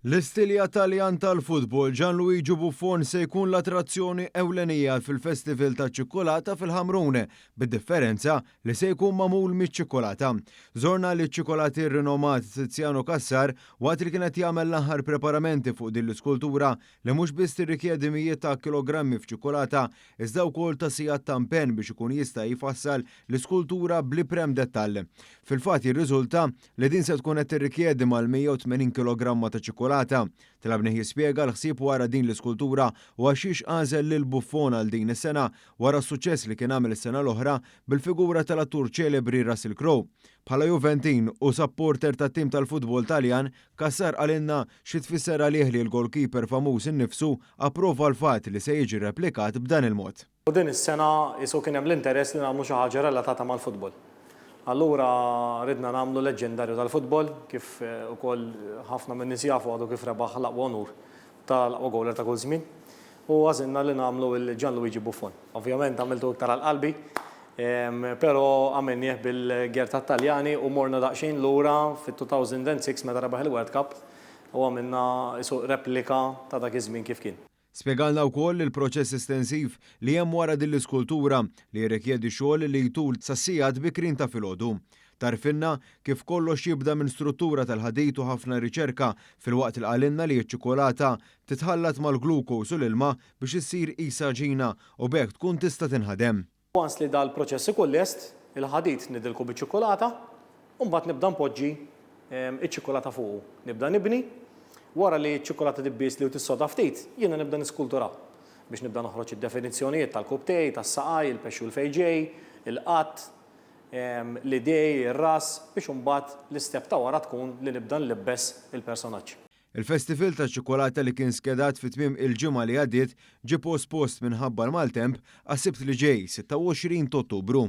L-istilja Taljan tal-futbol Gianluigi Buffon se jkun l-attrazzjoni ewlenija fil-Festival ta' ċikkolata fil-Ħamrune, bid-differenza li se jkun magħmul miċ-ċikkolata. Żorna li ċ-ċikkolati rinomat Tiziano Kassar waqt li kienet jagħmel l-aħħar preparamenti fuq din l-iskultura li mhux biss tirrikjedi mijiet ta' kilogrammi f'ċikkolata, iżda wkoll ta' sigħat ta' impenn biex ikun jista' jfassal l-iskultura bl-iprem dettall. Fil-fatt jirriżulta li din se tkun qed tirrikjedi mal-180 kilogramma ta' ċikkolata. Tlabni jispjega l-ħsieb wara din l-iskultura u għaxiex għażel lil Buffon għal din is-sena wara s-suċċess li kien għamel is-sena l-oħra bil-figura tal-attur ċelebri Russell Crowe. Bħala Juventin u supporter tat-tim tal-futbol Taljan, Kassar għalinna xi tfisser għalih li l-goalkeeper famuż innifsu approva l-fatt li se jiġi replikat b'dan il-mod. U din is-sena jisu kien hemm l-interess li nagħmlu xi ħaġa relatata mal-futbol. Allura ridna nagħmlu leġendarju tal-futbol, kif ukoll ħafna minn nies jafu għadu kif rebaħ l-aqwa onur tal-aqwa gowler ta' kull żmien. U għażilna li nagħmlu il-Gianluigi Buffon. Ovvjament għamiltu iktar għall-qalbi, però għamilnieh bil-ger tat-Taljani u morna daqsxejn lura fit-2006 meta rebaħ il-World Cup u għamilna replika ta' dak iż-żmien kif kien. Spjegalna wkoll il-proċess estensiv li hemm wara din l-iskultura li jirrikjedi xogħol li jtul sassijat bikrin ta' filgħodu. Tarfinna kif kollox jibda minn struttura tal-ħadit u ħafna riċerka fil-waqt il qalinna li ċ-ċikolata titħallat mal-glukos u l-ilma biex issir qisha ġina u bekk tkun tista' tinħadem. Once li dal-proċess ikun lest, il-ħadit nidilku biċ-ċikolata u mbagħad nibda npoġġi iċ-ċikolata fuqu. Nibda nibni. Wara li ċ-ċikolata tibbies li tissoda ftit, jiena nibda niskultura biex nibda noħroġ id-definizzjonijiet tal-kubtej, tas-saqaj, il-pexxu l-fejġej, il-qatt, l-idej, ir-ras biex imbagħad l-istep ta' wara tkun li nibda nlibbes il-personaġġ. Il-Festival ta' ċikolata li kien skedat fit-tmiem il-ġimgħa li għaddiet ġie post minħabba l-maltemp għas-Sibt li ġej 26 ta' Ottubru.